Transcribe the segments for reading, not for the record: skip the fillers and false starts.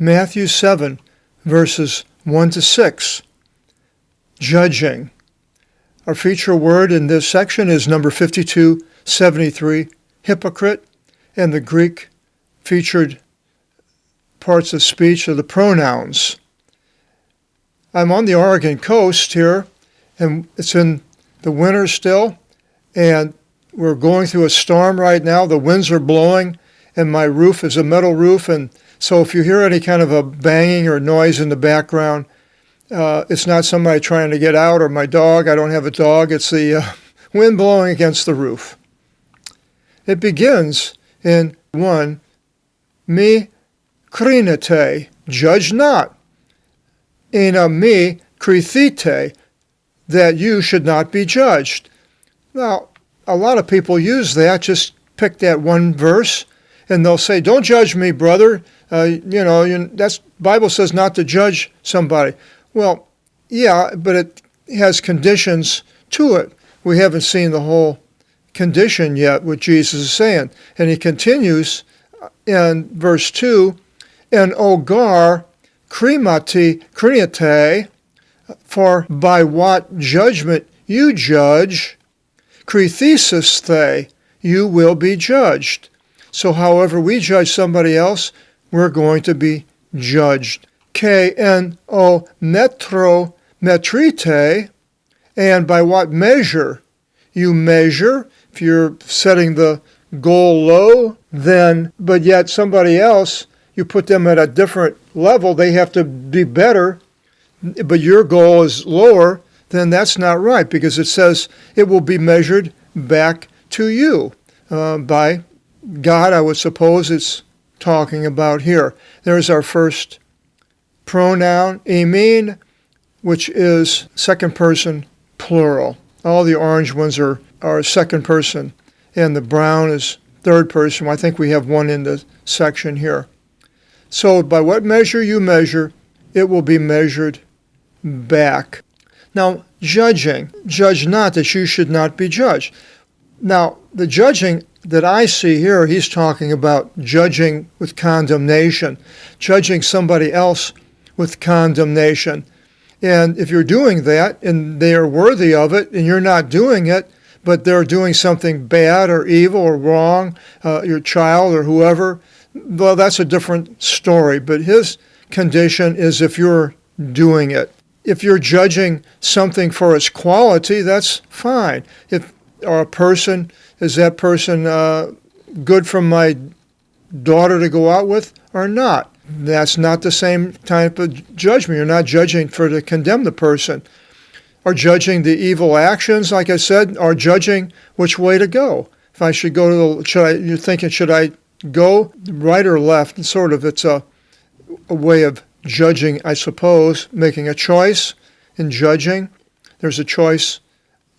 Matthew 7, verses 1 to 6. Judging. Our feature word in this section is number 5273, hypocrite, and the Greek featured parts of speech are the pronouns. I'm on the Oregon coast here, and it's in the winter still, and we're going through a storm right now. The winds are blowing, and my roof is a metal roof, and so if you hear any kind of a banging or noise in the background, it's not somebody trying to get out or my dog. I don't have a dog. It's the wind blowing against the roof. It begins in 1, me krinete, judge not. Ena me krithite, that you should not be judged. Now, a lot of people use that, just pick that one verse, and they'll say, don't judge me, brother. That's Bible says not to judge somebody. Well, yeah, but it has conditions to it. We haven't seen the whole condition yet, what Jesus is saying. And he continues in verse 2, en ogar krimati kriniate, for by what judgment you judge, krithesis the, you will be judged. So however we judge somebody else, we're going to be judged. K-N-O metro metrite, and by what measure you measure. If you're setting the goal low, then, but yet somebody else, you put them at a different level, they have to be better, but your goal is lower, then that's not right, because it says it will be measured back to you by God, I would suppose it's talking about here. There's our first pronoun, emin, which is second person plural. All the orange ones are second person, and the brown is third person. I think we have one in the section here. So by what measure you measure, it will be measured back. Now, judging. Judge not, that you should not be judged. Now, the judging that I see here, he's talking about judging with condemnation, judging somebody else with condemnation. And if you're doing that, and they are worthy of it, and you're not doing it, but they're doing something bad or evil or wrong, your child or whoever, well, that's a different story. But his condition is if you're doing it. If you're judging something for its quality, that's fine. Or a person, is that person good for my daughter to go out with or not? That's not the same type of judgment. You're not judging to condemn the person. Or judging the evil actions, like I said, or judging which way to go. If I should go you're thinking, should I go right or left? And sort of, it's a way of judging, I suppose, making a choice in judging. There's a choice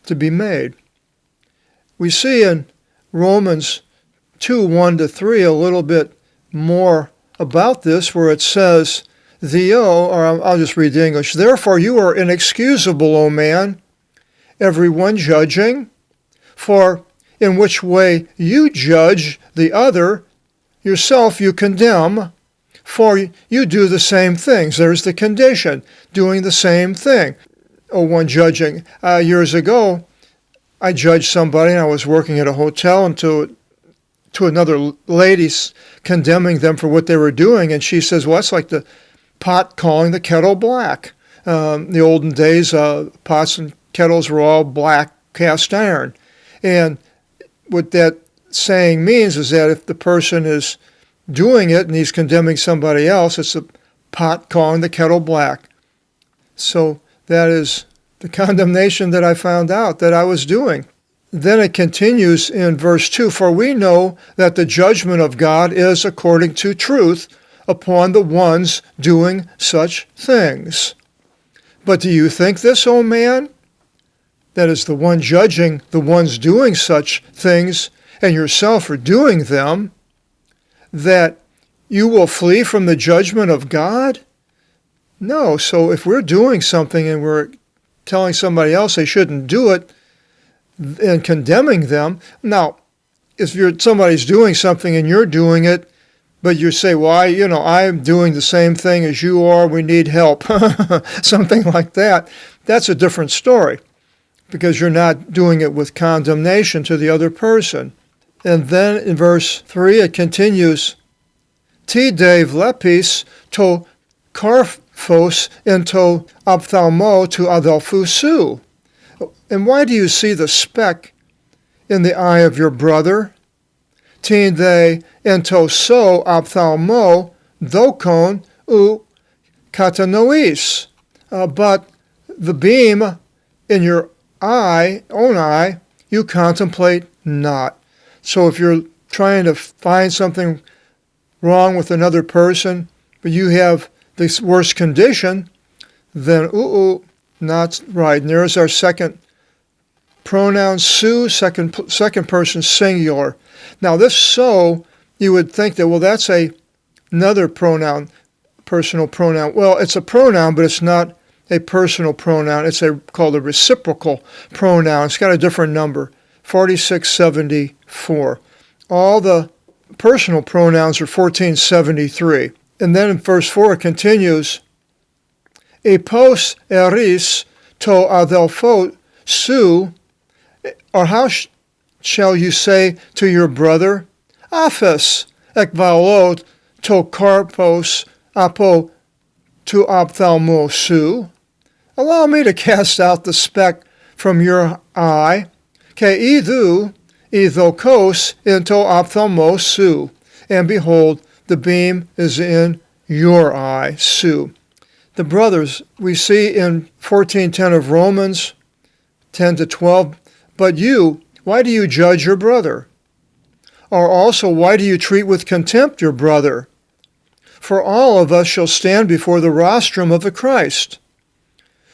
to be made. We see in Romans 2, 1-3 a little bit more about this, where it says, I'll just read the English. Therefore you are inexcusable, O man, every one judging, for in which way you judge the other, yourself you condemn, for you do the same things. There's the condition, doing the same thing. O one judging. Years ago, I judged somebody, and I was working at a hotel, and to another lady, condemning them for what they were doing, and she says, well, that's like the pot calling the kettle black. In the olden days, pots and kettles were all black cast iron. And what that saying means is that if the person is doing it and he's condemning somebody else, it's the pot calling the kettle black. So that is the condemnation that I found out that I was doing. Then it continues in verse 2, for we know that the judgment of God is according to truth upon the ones doing such things. But do you think this, O man? That is the one judging the ones doing such things, and yourself are doing them, that you will flee from the judgment of God? No. So if we're doing something and we're telling somebody else they shouldn't do it and condemning them, now, if somebody's doing something and you're doing it, but you say, well, I'm doing the same thing as you are, we need help, something like that. That's a different story, because you're not doing it with condemnation to the other person. And then in verse 3 it continues, Ti de vlepis to karphos into ophthalmo to adelphou su. And why do you see the speck in the eye of your brother? Ti de into so ophthalmo dokon u katanois. But the beam in your own eye, you contemplate not. So if you're trying to find something wrong with another person, but you have this worst condition, then not right. And there's our second pronoun, su, second person singular. Now this so, you would think that, well, that's another pronoun, personal pronoun. Well, it's a pronoun, but it's not a personal pronoun. It's called a reciprocal pronoun. It's got a different number, 4674. All the personal pronouns are 1473. And then in verse 4 it continues, Epos eris to adelphou su, or how shall you say to your brother, Aphis ekvalot to karpos apo to ophthalmo su? Allow me to cast out the speck from your eye, ke idu idokos into ophthalmo su, and behold, the beam is in your eye, su. The brothers, we see in 14:10 of Romans 10-12, but you, why do you judge your brother? Or also, why do you treat with contempt your brother? For all of us shall stand before the rostrum of the Christ.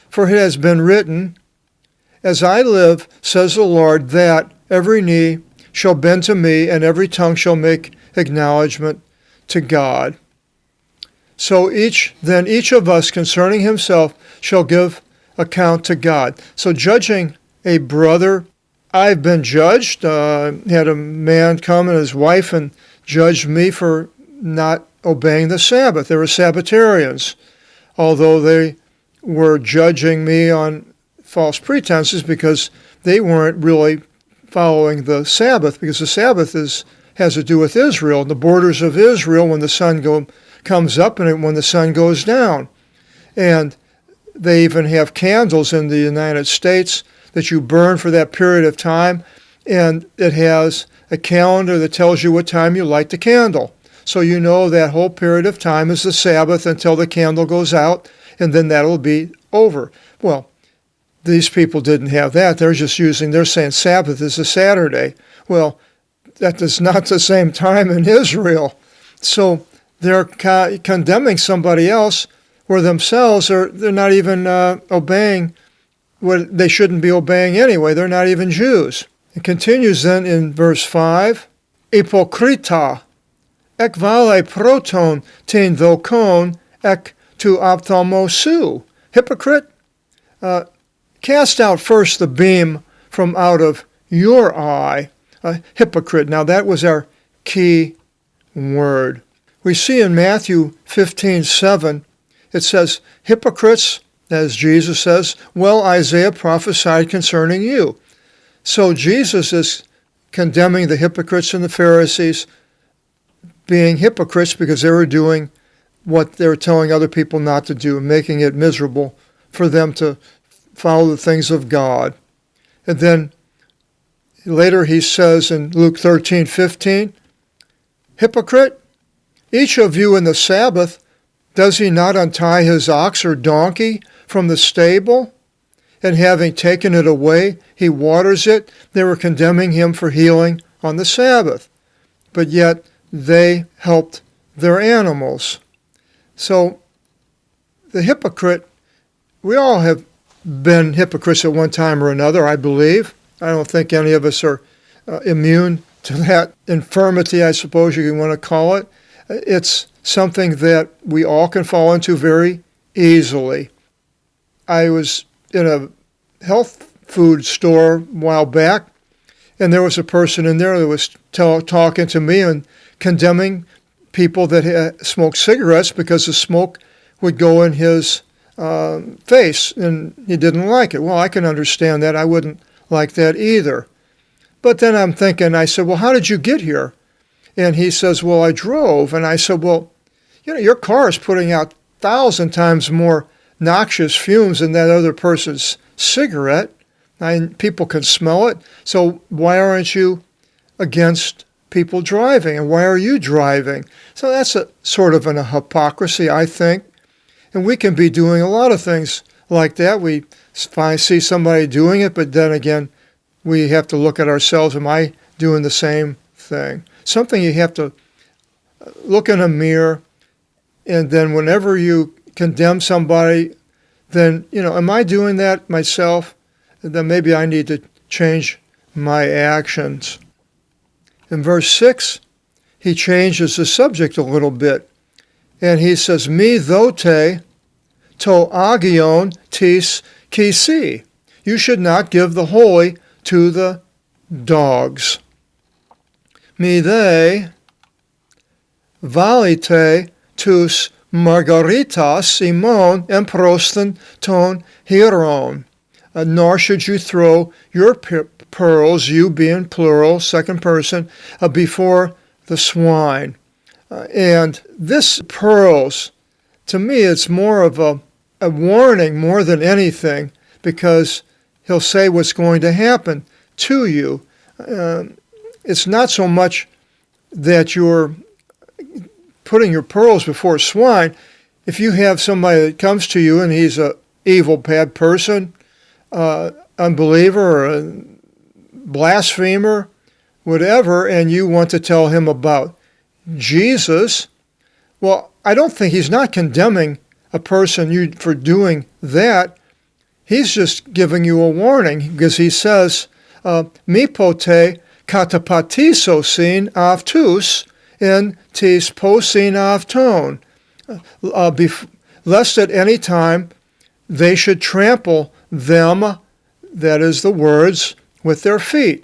For it has been written, As I live, says the Lord, that every knee shall bend to me, and every tongue shall make acknowledgement to God. So each of us concerning himself shall give account to God. So judging a brother, I've been judged. Had a man come and his wife and judged me for not obeying the Sabbath. They were Sabbatarians, although they were judging me on false pretenses because they weren't really following the Sabbath, because the Sabbath has to do with Israel, the borders of Israel, when the sun comes up and when the sun goes down. And they even have candles in the United States that you burn for that period of time, and it has a calendar that tells you what time you light the candle. So you know that whole period of time is the Sabbath until the candle goes out, and then that'll be over. Well, these people didn't have that. They're saying Sabbath is a Saturday. Well, that is not the same time in Israel. So they're condemning somebody else where themselves they're not even obeying what they shouldn't be obeying anyway. They're not even Jews. It continues then in verse 5, Hypocrita, ek vale proton ten dokon ek to ophthalmo su. Hypocrite, cast out first the beam from out of your eye. Hypocrite. Now that was our key word. We see in Matthew 15:7, it says, hypocrites, as Jesus says, well, Isaiah prophesied concerning you. So Jesus is condemning the hypocrites and the Pharisees being hypocrites because they were doing what they were telling other people not to do, making it miserable for them to follow the things of God. And then later he says in Luke 13:15, hypocrite, each of you in the Sabbath, does he not untie his ox or donkey from the stable? And having taken it away, he waters it. They were condemning him for healing on the Sabbath. But yet they helped their animals. So the hypocrite, we all have been hypocrites at one time or another, I believe. I don't think any of us are immune to that infirmity, I suppose you want to call it. It's something that we all can fall into very easily. I was in a health food store a while back, and there was a person in there that was talking to me and condemning people that smoked cigarettes because the smoke would go in his face, and he didn't like it. Well, I can understand that. I wouldn't like that either. But then I'm thinking, I said, well, how did you get here? And he says, well, I drove. And I said, well, your car is putting out 1,000 times more noxious fumes than that other person's cigarette. People can smell it. So why aren't you against people driving? And why are you driving? So that's a sort of a hypocrisy, I think. And we can be doing a lot of things like that. We see somebody doing it, but then again, we have to look at ourselves. Am I doing the same thing? Something you have to look in a mirror, and then whenever you condemn somebody, then, am I doing that myself? And then maybe I need to change my actions. In verse 6, he changes the subject a little bit. And he says, "Mi thote to agion tis kisi." You should not give the holy to the dogs. "Mi they valite tus margaritas Simon emprosten ton hieron." Nor should you throw your pearls, you being plural, second person, before the swine. And this pearls, to me, it's more of a warning more than anything, because he'll say what's going to happen to you. It's not so much that you're putting your pearls before swine. If you have somebody that comes to you and he's an evil, bad person, unbeliever, or a blasphemer, whatever, and you want to tell him about Jesus, well, I don't think he's not condemning a person for doing that. He's just giving you a warning, because he says, "Mipote katapatisosin avtus in tis posin avton," lest at any time they should trample them, that is the words, with their feet.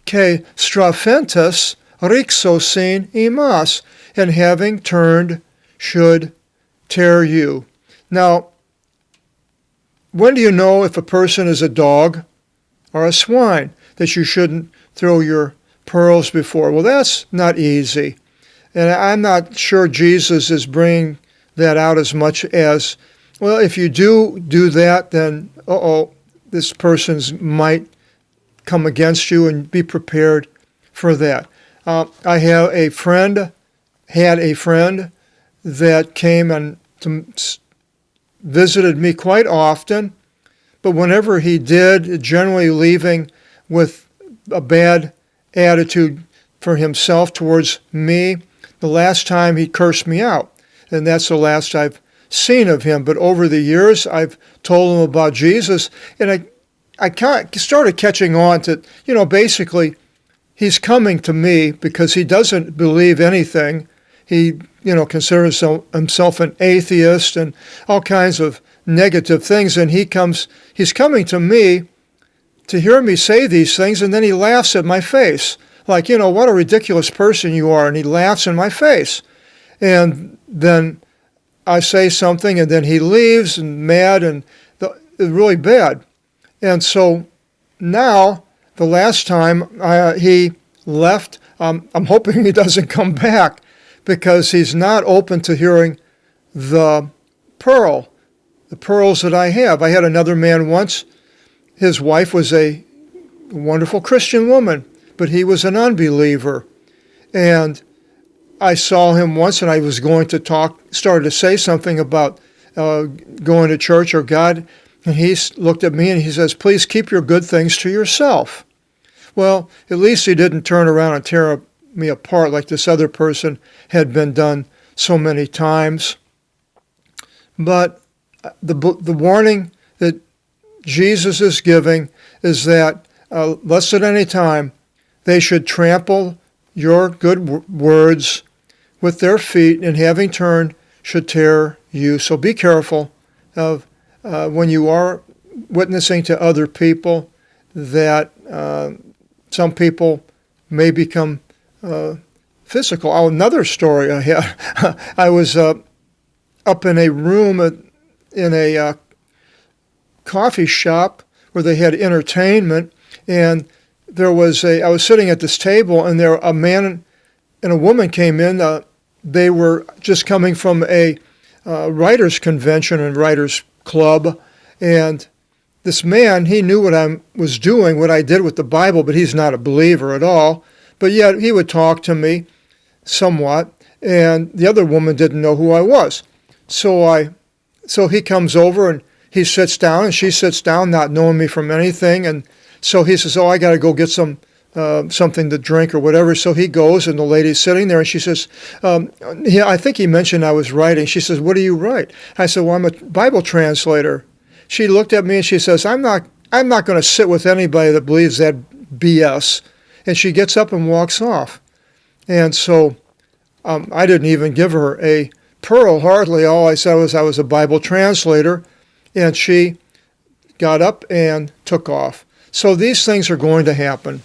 "Ke strafentes rixosin imas," and having turned should tear you. Now, when do you know if a person is a dog or a swine that you shouldn't throw your pearls before? Well, that's not easy. And I'm not sure Jesus is bringing that out as much as, well, if you do that, then, this person might come against you, and be prepared for that. I had a friend that came and visited me quite often, but whenever he did, generally leaving with a bad attitude for himself towards me. The last time he cursed me out, and that's the last I've seen of him. But over the years, I've told him about Jesus, and I started catching on to, basically, he's coming to me because he doesn't believe anything. He, considers himself an atheist and all kinds of negative things, and he's coming to me to hear me say these things, and then he laughs at my face. Like, what a ridiculous person you are, and he laughs in my face. And then I say something, and then he leaves, and mad, and really bad. And so now, the last time he left, I'm hoping he doesn't come back, because he's not open to hearing the pearls that I have. I had another man once. His wife was a wonderful Christian woman, but he was an unbeliever. And I saw him once, and I was going to started to say something about going to church or God, and he looked at me and he says, "Please keep your good things to yourself." Well, at least he didn't turn around and tear me apart like this other person had been done so many times. But the warning that Jesus is giving is that lest at any time they should trample your good words with their feet, and having turned should tear you. So be careful of when you are witnessing to other people, that some people may become physical. Oh, another story I had. I was up in a room in a coffee shop where they had entertainment, and I was sitting at this table, and a man and a woman came in. They were just coming from a writers' convention and writers' club, and this man, he knew what I was doing, what I did with the Bible, but he's not a believer at all. But yet he would talk to me somewhat, and the other woman didn't know who I was. So he comes over and he sits down, and she sits down, not knowing me from anything. And so he says, "Oh, I got to go get something to drink or whatever." So he goes, and the lady's sitting there, and she says, I think he mentioned I was writing. She says, "What do you write?" I said, "Well, I'm a Bible translator." She looked at me and she says, I'm not going to sit with anybody that believes that BS. And she gets up and walks off. And so I didn't even give her a pearl, hardly. All I said was I was a Bible translator. And she got up and took off. So these things are going to happen.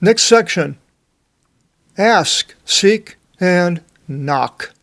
Next section. Ask, seek, and knock.